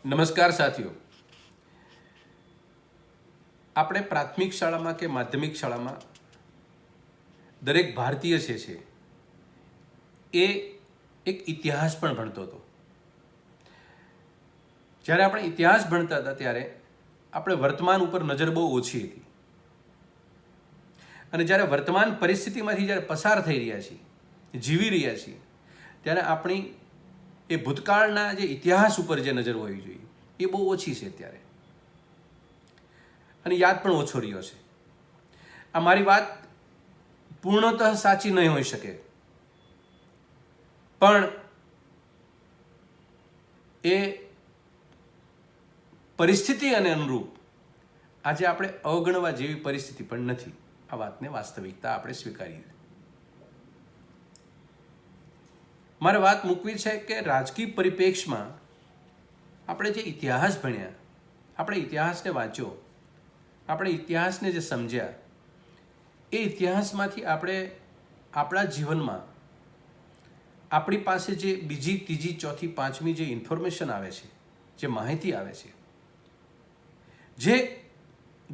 નમસ્કાર સાથીઓ, આપણે પ્રાથમિક શાળામાં કે માધ્યમિક શાળામાં દરેક ભારતીય છે એ એક ઇતિહાસ પણ ભણતો હતો. જ્યારે આપણે ઇતિહાસ ભણતા હતા ત્યારે આપણે વર્તમાન ઉપર નજર બહુ ઓછી હતી, અને જ્યારે વર્તમાન પરિસ્થિતિમાંથી જ્યારે પસાર થઈ રહ્યા છીએ, જીવી રહ્યા છીએ, ત્યારે આપણી એ ભૂતકાળના જે ઇતિહાસ ઉપર જે નજર હોવી જોઈએ એ બહુ ઓછી છે ત્યારે, અને યાદ પણ ઓછો રહ્યો છે. આ મારી વાત પૂર્ણતઃ સાચી નહીં હોઈ શકે, પણ એ પરિસ્થિતિ અને અનુરૂપ આજે આપણે અવગણવા જેવી પરિસ્થિતિ પણ નથી. આ વાતને વાસ્તવિકતા આપણે સ્વીકારીએ. મારે વાત મૂકવી છે કે રાજકીય પરિપ્રેક્ષમાં આપણે જે ઇતિહાસ ભણ્યા, આપણે ઇતિહાસને વાંચ્યો, આપણે ઇતિહાસને જે સમજ્યા, એ ઇતિહાસમાંથી આપણે આપણા જીવનમાં આપણી પાસે જે બીજી, ત્રીજી, ચોથી, પાંચમી જે ઇન્ફોર્મેશન આવે છે, જે માહિતી આવે છે, જે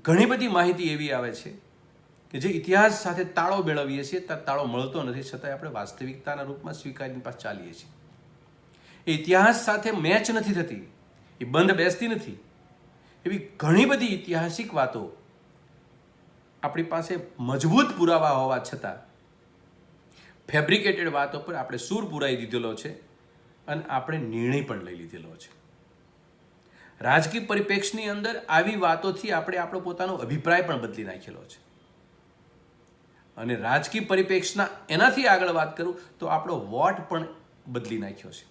ઘણી બધી માહિતી એવી આવે છે કે જે ઇતિહાસ સાથે તાળો મેળવીએ છીએ, તાળો મળતો નથી, છતાંય આપણે વાસ્તવિકતાના રૂપમાં સ્વીકારીને પાછા ચાલીએ છીએ. એ ઇતિહાસ સાથે મેચ નથી થતી, એ બંધ બેસતી નથી. એવી ઘણી બધી ઐતિહાસિક વાતો આપણી પાસે મજબૂત પુરાવા હોવા છતાં ફેબ્રિકેટેડ વાતો પર આપણે સૂર પુરાઈ દીધેલો છે, અને આપણે નિર્ણય પણ લઈ લીધેલો છે. રાજકીય પરિપ્રેક્ષની અંદર આવી વાતોથી આપણે આપણો પોતાનો અભિપ્રાય પણ બદલી નાખેલો છે, અને રાજકીય પરિપ્રેક્ષના એનાથી આગળ વાત કરું તો આપણો વોટ પણ બદલી નાખ્યો છે.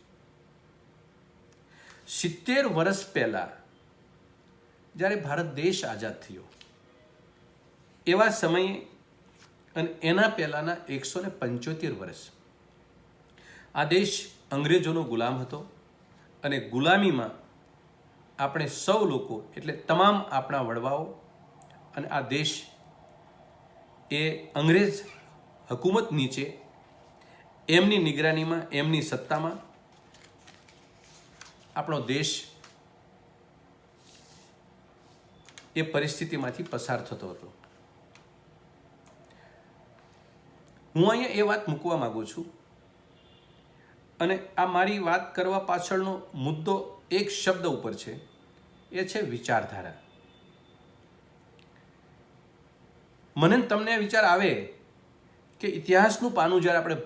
70 વર્ષ પહેલા જ્યારે ભારત દેશ આઝાદ થયો એવા સમયે, અને એના પહેલાના 175 વર્ષ આ દેશ અંગ્રેજોનો ગુલામ હતો, અને ગુલામીમાં આપણે સૌ લોકો એટલે તમામ આપણા વડવાઓ અને આ દેશ એ અંગ્રેજ હકુમત નીચે એમની નિગરાનીમાં, એમની સત્તામાં આપણો દેશ એ પરિસ્થિતિમાંથી પસાર થતો હતો. હું અહીંયા એ વાત મૂકવા માંગુ છું, અને આ મારી વાત કરવા પાછળનો મુદ્દો એક શબ્દ ઉપર છે, એ છે વિચારધારા. મને તમને વિચાર આવે કે ઇતિહાસનું પાનું જ્યારે આપણે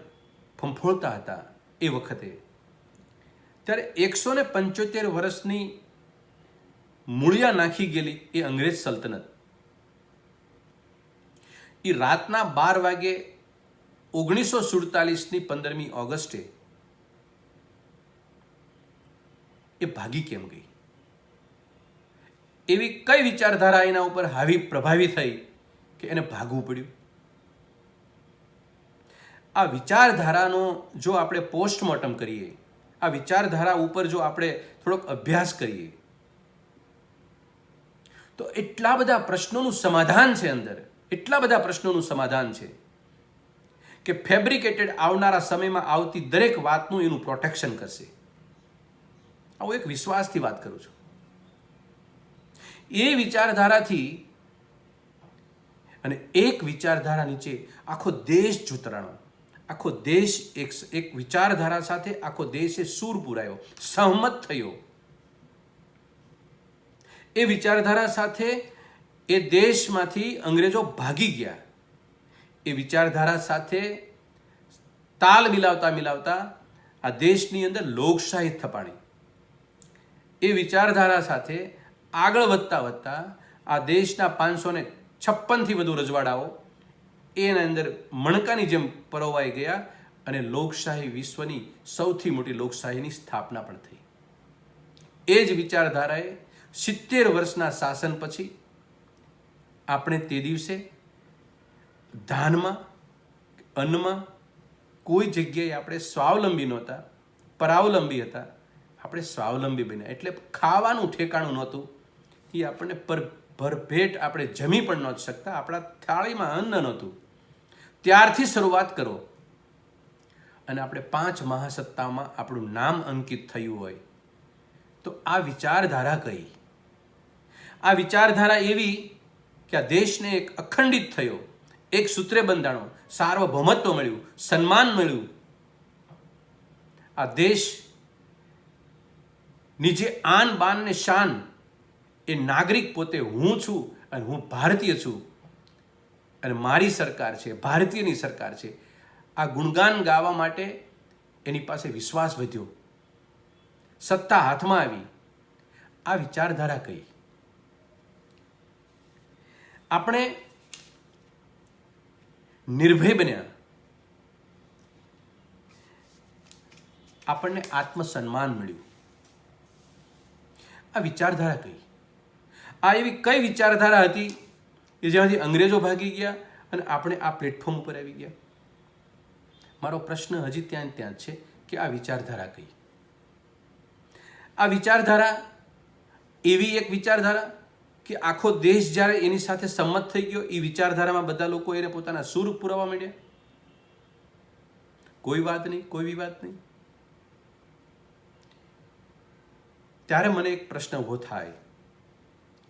ફંફોળતા હતા એ વખતે, ત્યારે 175 વર્ષની મૂળિયા નાખી ગયેલી એ અંગ્રેજ સલ્તનત એ રાતના 12 વાગે 1947ની 15મી ઓગસ્ટે એ ભાગી કેમ ગઈ? એવી કઈ વિચારધારા એના ઉપર પ્રભાવી થઈ કે એને ભાગવું પડ્યું? આ વિચારધારાનો જો આપણે પોસ્ટમોર્ટમ કરીએ, આ વિચારધારા ઉપર જો આપણે થોડોક અભ્યાસ કરીએ, તો એટલા બધા પ્રશ્નોનું સમાધાન છે અંદર, એટલા બધા પ્રશ્નોનું સમાધાન છે કે ફેબ્રિકેટેડ આવનારા સમયમાં આવતી દરેક વાતનું એનું પ્રોટેક્શન કરશે. આવું એક વિશ્વાસથી વાત કરું છું. એ વિચારધારાથી, અને એક વિચારધારા નીચે આખો દેશ જૂતરાણો, આખો દેશ એક વિચારધારા સાથે આખો દેશે સૂર પુરાયો, સહમત થયો. એ વિચારધારા સાથે એ દેશમાંથી અંગ્રેજો ભાગી ગયા. એ વિચારધારા સાથે તાલ મિલાવતા મિલાવતા આ દેશની અંદર લોકશાહી થપાણી. એ વિચારધારા સાથે આગળ વધતા વધતા આ દેશના 556થી વધુ રજવાડાઓ એના અંદર મણકાની જેમ પરોવાઈ ગયા, અને લોકશાહી વિશ્વની સૌથી મોટી લોકશાહીની સ્થાપના પણ થઈ. એ જ વિચારધારાએ 70 વર્ષના શાસન પછી આપણે તે દિવસે ધાનમાં, અન્નમાં કોઈ જગ્યાએ આપણે સ્વાવલંબી નહોતા, પરાવલંબી હતા. આપણે સ્વાવલંબી બન્યા, એટલે ખાવાનું ઠેકાણું નહોતું. એ આપણને ભરભેટ આપણે જમી પણ નહોતા શકતા, આપણા થાળીમાં અન્ન નહોતું. ત્યારથી શરૂઆત કરો, અને આપણે 5 મહાસત્તામાં આપણું નામ અંકિત થયું હોય તો આ વિચારધારા કઈ? આ વિચારધારા એવી કે આ દેશને એક અખંડિત થયો, એક સૂત્રે બંધાણો, સાર્વભૌમત્વ મળ્યું, સન્માન મળ્યું. આ દેશની જે આન બાન ને શાન, એ નાગરિક પોતે હું છું અને હું ભારતીય છું અને મારી સરકાર છે, ભારતીયની સરકાર છે, આ ગુણગાન ગાવા માટે એની પાસે વિશ્વાસ વધ્યો, સત્તા હાથમાં આવી. આ વિચારધારા કઈ? આપણે નિર્ભય બન્યા, આપણને આત્મસન્માન મળ્યું. આ વિચારધારા કઈ? આ એવી કઈ વિચારધારા હતી કે જેમાંથી અંગ્રેજો ભાગી ગયા અને આપણે આ પ્લેટફોર્મ ઉપર આવી ગયા? મારો પ્રશ્ન હજી ત્યાં જ છે કે આ વિચારધારા કઈ? આ વિચારધારા એવી એક વિચારધારા કે આખો દેશ જ્યારે એની સાથે સંમત થઈ ગયો, એ વિચારધારામાં બધા લોકો એને પોતાના સુર પુરાવા માંડ્યા. કોઈ વાત નહીં, કોઈ વિવાદ નહીં. ત્યારે મને એક પ્રશ્ન ઉભો થાય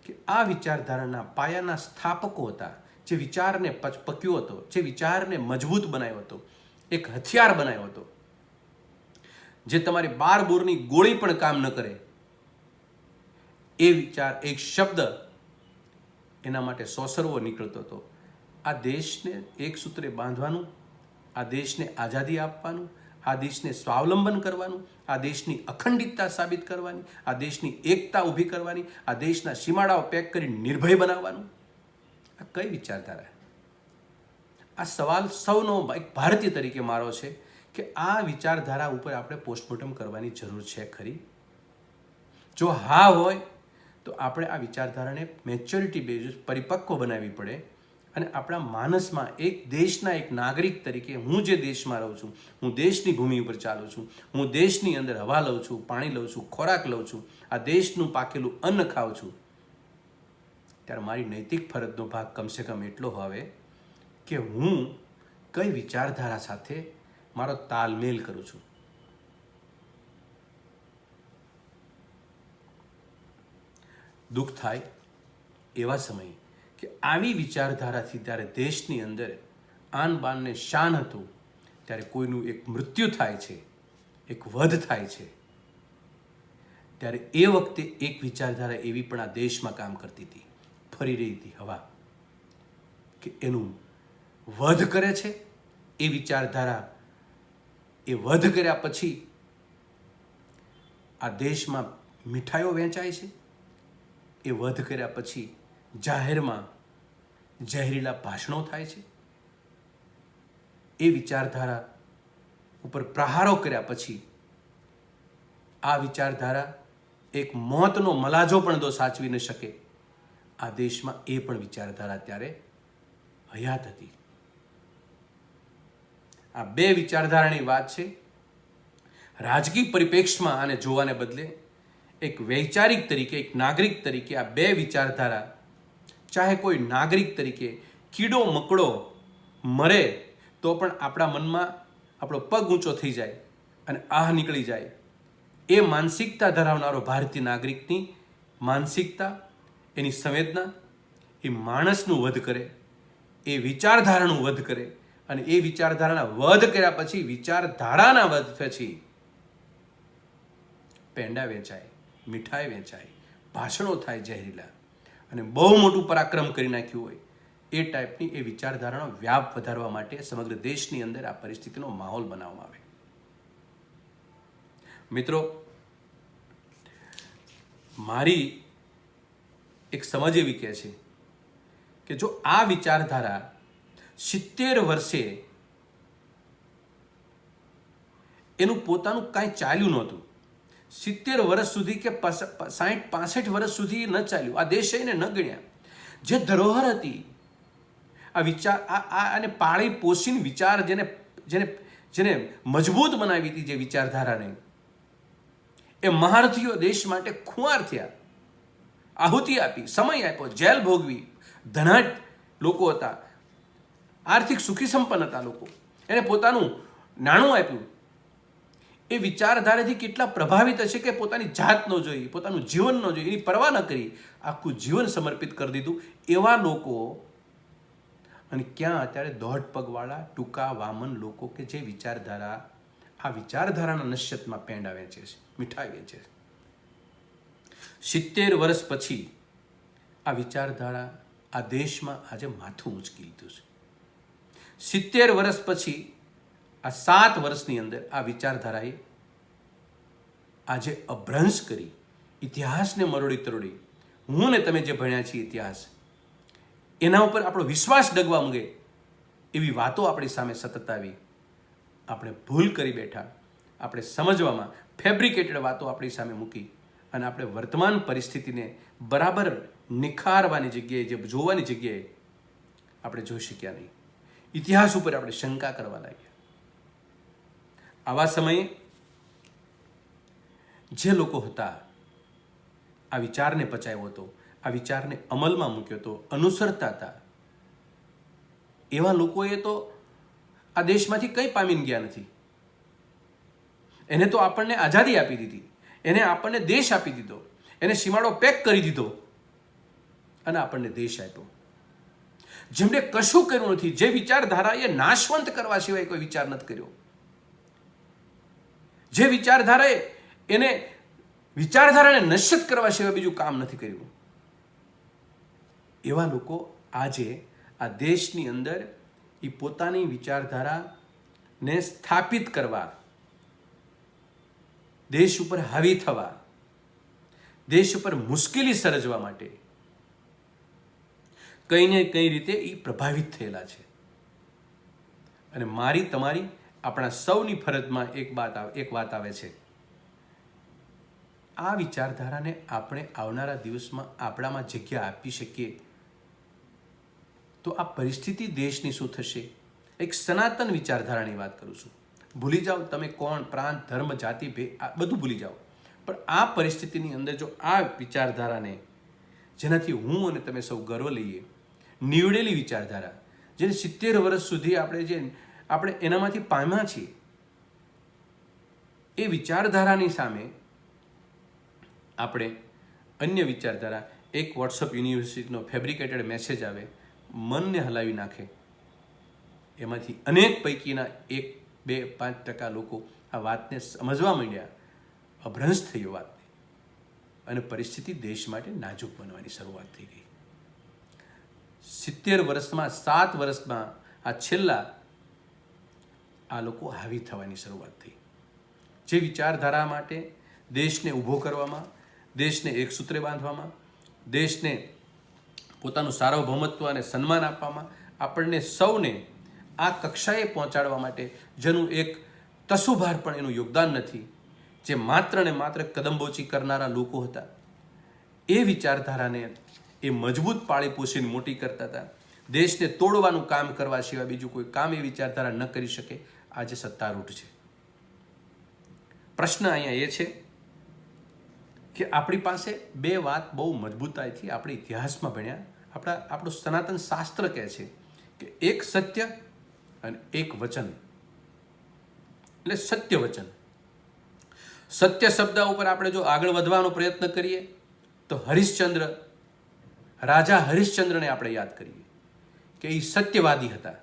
કે આ વિચારધારાના પાયાના સ્થાપકો હતા, જે વિચારને પક્યો હતો, જે વિચારને મજબૂત બનાવ્યો હતો, એક હથિયાર બનાવ્યો હતો, જે તમારી 12 બોરની ગોળી પણ કામ ન કરે, એ વિચાર, એક શબ્દ એના માટે સોસરવો નીકળતો હતો. આ દેશને એક સૂત્રે બાંધવાનું, આ દેશને આઝાદી આપવાનું, આ દેશને સ્વાવલંબન કરવાનું, આ દેશની અખંડિતતા સાબિત કરવાની, આ દેશની એકતા ઊભી કરવાની, આ દેશના સીમાડાઓ પેક કરી નિર્ભય બનાવવાનું. આ કઈ વિચારધારા? આ સવાલ સૌનો એક ભારતીય તરીકે મારો છે કે આ વિચારધારા ઉપર આપણે પોસ્ટમોર્ટમ કરવાની જરૂર છે ખરી? જો હા હોય તો આપણે આ વિચારધારાને મેચ્યોરિટી બેઝ પરિપક્વ બનાવવી પડે અને આપણા માનસમાં એક દેશના એક નાગરિક તરીકે, હું જે દેશમાં રહું છું, હું દેશની ભૂમિ ઉપર ચાલું છું, હું દેશની અંદર હવા લઉં છું, પાણી લઉં છું, ખોરાક લઉં છું, આ દેશનું પાકેલું અન્ન ખાઉં છું, ત્યારે મારી નૈતિક ફરજનો ભાગ કમસે કમ એટલો હવે કે હું કઈ વિચારધારા સાથે મારો તાલમેલ કરું છું. દુઃખ થાય એવા સમયે કે આવી વિચારધારાથી ત્યારે દેશની અંદર આન બાન ને શાન હતું, ત્યારે કોઈનું એક મૃત્યુ થાય છે, એક વધ થાય છે, ત્યારે એ વખતે એક વિચારધારા એવી પણ આ દેશમાં કામ કરતી હતી, ફરી રહી હતી હવા, કે એનું વધ કરે છે. એ વિચારધારા એ વધ કર્યા પછી આ દેશમાં મીઠાઈઓ વહેંચાય છે. એ વધ કર્યા પછી જાહેરમાં ઝેરીલા ભાષણો થાય છે. એ વિચારધારા ઉપર પ્રહારો કર્યા પછી આ વિચારધારા એક મોતનો મલાજો પણ તો સાચવી ન શકે, આ દેશમાં એ પણ વિચારધારા ત્યારે હયાત હતી. આ બે વિચારધારાની વાત છે. રાજકીય પરિપ્રેક્ષમાં આને જોવાને બદલે એક વૈચારિક તરીકે, એક નાગરિક તરીકે આ બે વિચારધારા, ચાહે કોઈ નાગરિક તરીકે કીડો મકડો મરે તો પણ આપણા મનમાં આપણો પગ ઊંચો થઈ જાય અને આહ નીકળી જાય, એ માનસિકતા ધરાવનારો ભારતીય નાગરિકની માનસિકતા, એની સંવેદના, એ માણસનું વધ કરે, એ વિચારધારાનું વધ કરે અને એ વિચારધારાના વધ કર્યા પછી વિચારધારાના વધ પછી પેંડા વેચાય, મીઠાઈ વેચાય, ભાષણો થાય ઝેરીલા, અને બહુ મોટું પરાક્રમ કરી નાખ્યું હોય એ ટાઈપની એ વિચારધારાનો વ્યાપ વધારવા માટે સમગ્ર દેશની અંદર આ પરિસ્થિતિનો માહોલ બનાવવામાં આવે. મિત્રો, મારી એક સમજ એવી કહે છે કે જો આ વિચારધારા 70 વર્ષે એનું પોતાનું કાંઈ ચાલ્યું નહોતું, 70 વર્ષ સુધી કે 60-65 વર્ષ સુધી ન ચાલ્યું, આ દેશ એને ન ગણ્યા, જે ધરોહર હતી આ વિચાર, આને પાળી પોષીને વિચાર જેને જેને જેને મજબૂત બનાવી હતી, જે વિચારધારાને, એ મહારથીઓ દેશ માટે ખુંવાર થયા, આહુતિ આપી, સમય આપ્યો, જેલ ભોગવી, ધનાઢ લોકો હતા, આર્થિક સુખી સંપન્ન હતા લોકો, એને પોતાનું નાણું આપ્યું, એ વિચારધારાથી કેટલા પ્રભાવિત હશે કે પોતાની જાત ન જોઈ, પોતાનું જીવન ન જોઈ, એની પરવા ન કરી, આખું જીવન સમર્પિત કરી દીધું. એવા લોકો અને ક્યાં અત્યારે દોઢ પગવાળા ટૂંકા વામન લોકો કે જે આ વિચારધારાના નશ્યતમાં પેંડા વેચે છે, મીઠાઈ વેચે છે. 70 વર્ષ પછી આ વિચારધારા આ દેશમાં આજે માથું ઊંચકી લીધું છે. 70 વર્ષ પછી આ 7 વર્ષની અંદર આ વિચારધારાએ આજે અભ્રંશ કરી, ઇતિહાસને મરોડી તરોડી. હું ને તમે જે ભણ્યા છીએ ઇતિહાસ, એના ઉપર આપણો વિશ્વાસ ડગવા માંગે એવી વાતો આપણી સામે સતત આવી. આપણે ભૂલ કરી બેઠા. આપણે સમજવામાં ફેબ્રિકેટેડ વાતો આપણી સામે મૂકી અને આપણે વર્તમાન પરિસ્થિતિને બરાબર નિખારવાની જગ્યાએ, જે જોવાની જગ્યાએ આપણે જોઈ શક્યા નહીં. ઇતિહાસ ઉપર આપણે શંકા કરવા લાગ્યા. આવા સમયે જે લોકો હતા, આ વિચારને પચાવ્યો હતો, આ વિચારને અમલમાં મૂક્યો હતો, અનુસરતા હતા, એવા લોકોએ તો આ દેશમાંથી કંઈ પામીને ગયા નથી. એને તો આપણને આઝાદી આપી દીધી, એને આપણને દેશ આપી દીધો, એને સીમાડો પેક કરી દીધો અને આપણને દેશ આપ્યો. જેમણે કશું કર્યું નથી, જે વિચારધારાએ નાશવંત કરવા સિવાય કોઈ વિચાર નથી કર્યો, જે વિચારધારાને નશ્યત કરવા સિવાય બીજું કામ નથી કર્યું, એવા લોકો આજે આ દેશની અંદર એ પોતાની વિચારધારાને સ્થાપિત કરવા, દેશ ઉપર હાવી થવા, દેશ ઉપર મુશ્કેલી સર્જવા માટે કઈ ને કઈ રીતે એ પ્રભાવિત થયેલા છે. અને મારી, તમારી, આપણા સૌની ફરજમાં એક વાત આવે છે. આ વિચારધારાને આપણે આવનારા દિવસમાં આપણામાં જગ્યા આપી શકીએ તો આ પરિસ્થિતિ દેશની શું થશે. એક સનાતન વિચારધારાની વાત કરું છું. ભૂલી જાઓ તમે કોણ, પ્રાંત, ધર્મ, જાતિ, ભેદ, બધું ભૂલી જાઓ. પણ આ પરિસ્થિતિની અંદર જો આ વિચારધારાને, જેનાથી હું અને તમે સૌ ગર્વ લઈએ, નીવડેલી વિચારધારા, જેને 70 વર્ષ સુધી આપણે એનામાંથી પામ્યા છીએ, એ વિચારધારાની સામે આપણે અન્ય વિચારધારા, એક વોટ્સઅપ યુનિવર્સિટીનો ફેબ્રિકેટેડ મેસેજ આવે, મનને હલાવી નાખે, એમાંથી અનેક પૈકીના 1, 2, 5% લોકો આ વાતને સમજવા માંડ્યા, અભ્રંશ થયો વાતને, અને પરિસ્થિતિ દેશ માટે નાજુક બનવાની શરૂઆત થઈ ગઈ. 70 વર્ષમાં, 7 વર્ષમાં આ છેલ્લા આ લોકો હાવી થવાની શરૂઆત થઈ. જે વિચારધારા માટે દેશને ઊભો કરવામાં, દેશને એક સૂત્રે બાંધવામાં, દેશને પોતાનું સાર્વભૌમત્વ અને સન્માન આપવામાં, આપણને સૌને આ કક્ષાએ પહોંચાડવા માટે જેનું એક તસુભાર પણ એનું યોગદાન નથી, જે માત્ર ને માત્ર કદમબોચી કરનારા લોકો હતા, એ વિચારધારાને એ મજબૂત પાળી પોષીને મોટી કરતા હતા. દેશને તોડવાનું કામ કરવા સિવાય બીજું કોઈ કામ એ વિચારધારા ન કરી શકે. આજે સત્તારૂઢ છે. પ્રશ્ન અહીંયા એ છે કે આપણી પાસે બે વાત બહુ મજબૂતાઈથી આપણે ઇતિહાસમાં ભણ્યા. આપણું સનાતન શાસ્ત્ર કહે છે કે એક સત્ય અને એક વચન, એટલે સત્ય વચન. સત્ય શબ્દ ઉપર આપણે જો આગળ વધવાનો પ્રયત્ન કરીએ તો રાજા હરિશ્ચંદ્રને આપણે યાદ કરીએ કે એ સત્યવાદી હતા.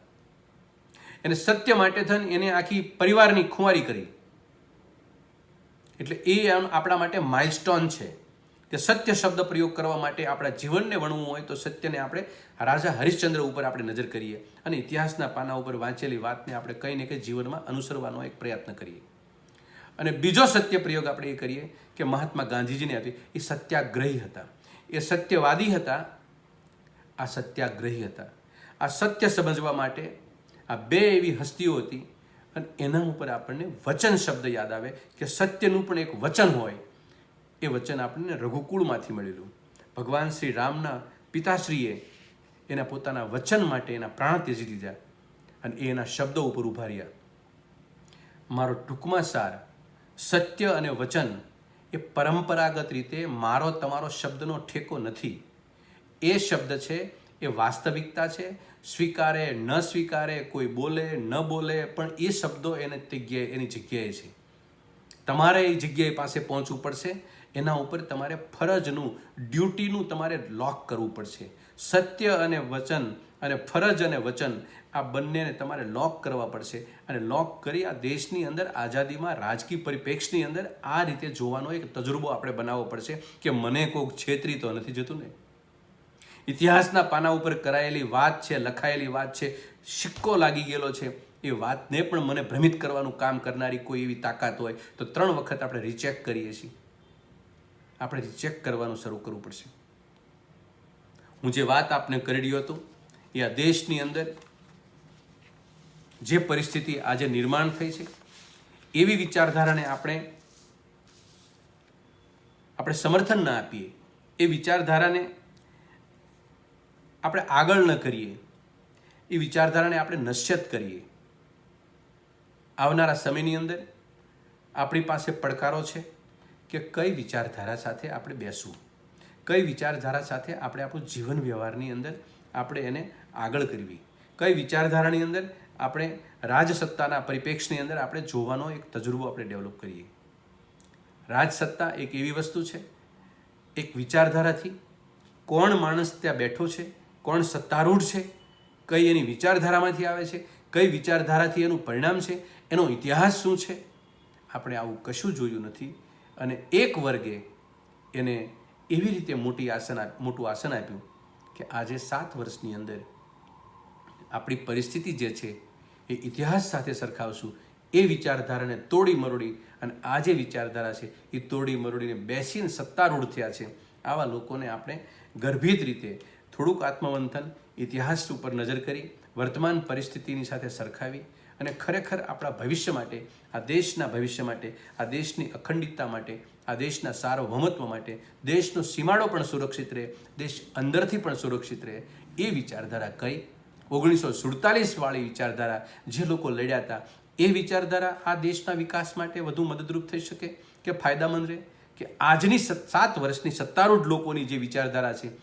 એને સત્ય માટે થઈને એને આખી પરિવારની ખુમારી કરી. એટલે એ આપણા માટે માઇલસ્ટોન છે કે સત્ય શબ્દ પ્રયોગ કરવા માટે આપણા જીવનને વણવું હોય તો સત્યને આપણે રાજા હરિશ્ચંદ્ર ઉપર આપણે નજર કરીએ અને ઇતિહાસના પાના ઉપર વાંચેલી વાતને આપણે કંઈ ને કંઈ જીવનમાં અનુસરવાનો એક પ્રયત્ન કરીએ. અને બીજો સત્ય પ્રયોગ આપણે એ કરીએ કે મહાત્મા ગાંધીજીને હતી, એ સત્યાગ્રહી હતા, એ સત્યવાદી હતા, આ સત્યાગ્રહી હતા. આ સત્ય સમજવા માટે આ બે એવી હસ્તીઓ હતી. અને એના ઉપર આપણને વચન શબ્દ યાદ આવે કે સત્યનું પણ એક વચન હોય. એ વચન આપણને રઘુકુળમાંથી મળેલું. ભગવાન શ્રી રામના પિતાશ્રીએ એના પોતાના વચન માટે એના પ્રાણ ત્યજી દીધા અને એના શબ્દો ઉપર ઉભા રહ્યા. મારો ટૂંકમાં સાર, સત્ય અને વચન એ પરંપરાગત રીતે મારો તમારો શબ્દનો ઠેકો નથી. એ શબ્દ છે, એ વાસ્તવિકતા છે. સ્વીકારે ન સ્વીકારે, કોઈ બોલે ન બોલે, પણ એ શબ્દો એની જગ્યાએ છે. તમારે એ જગ્યાએ પાસે પહોંચવું પડશે. એના ઉપર તમારે ફરજનું, ડ્યુટીનું તમારે લોક કરવું પડશે. સત્ય અને વચન અને ફરજ અને વચન આ બંનેને તમારે લોક કરવા પડશે. અને લોક કરી આ દેશની અંદર આઝાદીમાં રાજકીય પરિપ્રેક્ષની અંદર આ રીતે જોવાનો એક તજુર્બો આપણે બનાવવો પડશે કે મને કોઈક છેતરી તો નથી જતું ને. ઇતિહાસના પાના ઉપર કરાયેલી વાત છે, લખાયેલી વાત છે, સિક્કો લાગી ગયેલો છે, એ વાતને પણ મને ભ્રમિત કરવાનું કામ કરનારી કોઈ એવી તાકાત હોય તો 3 વખત આપણે રિચેક કરીએ છીએ. આપણે રિચેક કરવાનું શરૂ કરવું પડશે. હું જે વાત આપને કરી રહ્યો હતો એ આ દેશની અંદર જે પરિસ્થિતિ આજે નિર્માણ થઈ છે એવી વિચારધારાને આપણે સમર્થન ના આપીએ, એ વિચારધારાને આપણે આગળ ન કરીએ, એ વિચારધારાને આપણે નશ્યત કરીએ. આવનારા સમયની અંદર આપણી પાસે પડકારો છે કે કઈ વિચારધારા સાથે આપણે બેસવું, કઈ વિચારધારા સાથે આપણે આપણું જીવન વ્યવહારની અંદર આપણે એને આગળ કરવી, કઈ વિચારધારાની અંદર આપણે રાજસત્તાના પરિપ્રેક્ષની અંદર આપણે જોવાનો એક તજુર્બો આપણે ડેવલપ કરીએ. રાજસત્તા એક એવી વસ્તુ છે, એક વિચારધારાથી કોણ માણસ ત્યાં બેઠો છે, કોણ સત્તારૂઢ છે, કઈ એની વિચારધારામાંથી આવે છે, કઈ વિચારધારાથી એનું પરિણામ છે, એનો ઇતિહાસ શું છે, આપણે આવું કશું જોયું નથી. અને એક વર્ગે એને એવી રીતે મોટું આસન આપ્યું કે આજે 7 વર્ષની અંદર આપણી પરિસ્થિતિ જે છે એ ઇતિહાસ સાથે સરખાવશું એ વિચારધારાને તોડી મરોડી અને આ જે વિચારધારા છે એ તોડી મરોડીને બેસીને સત્તારૂઢ થયા છે. આવા લોકોને આપણે ગર્ભિત રીતે થોડુંક આત્મમંથન, ઇતિહાસ ઉપર નજર કરી વર્તમાન પરિસ્થિતિની સાથે સરખાવી અને ખરેખર આપણા ભવિષ્ય માટે, આ દેશના ભવિષ્ય માટે, આ દેશની અખંડિતતા માટે, આ દેશના સાર્વભૌમત્વ માટે, દેશનો સીમાડો પણ સુરક્ષિત રહે, દેશ અંદરથી પણ સુરક્ષિત રહે, એ વિચારધારા કઈ 1947 વાળી વિચારધારા જે લોકો લડ્યા હતા એ વિચારધારા આ દેશના વિકાસ માટે વધુ મદદરૂપ થઈ શકે કે ફાયદામંદ રહે, કે આજની 7 વર્ષની સત્તારૂઢ લોકોની જે વિચારધારા છે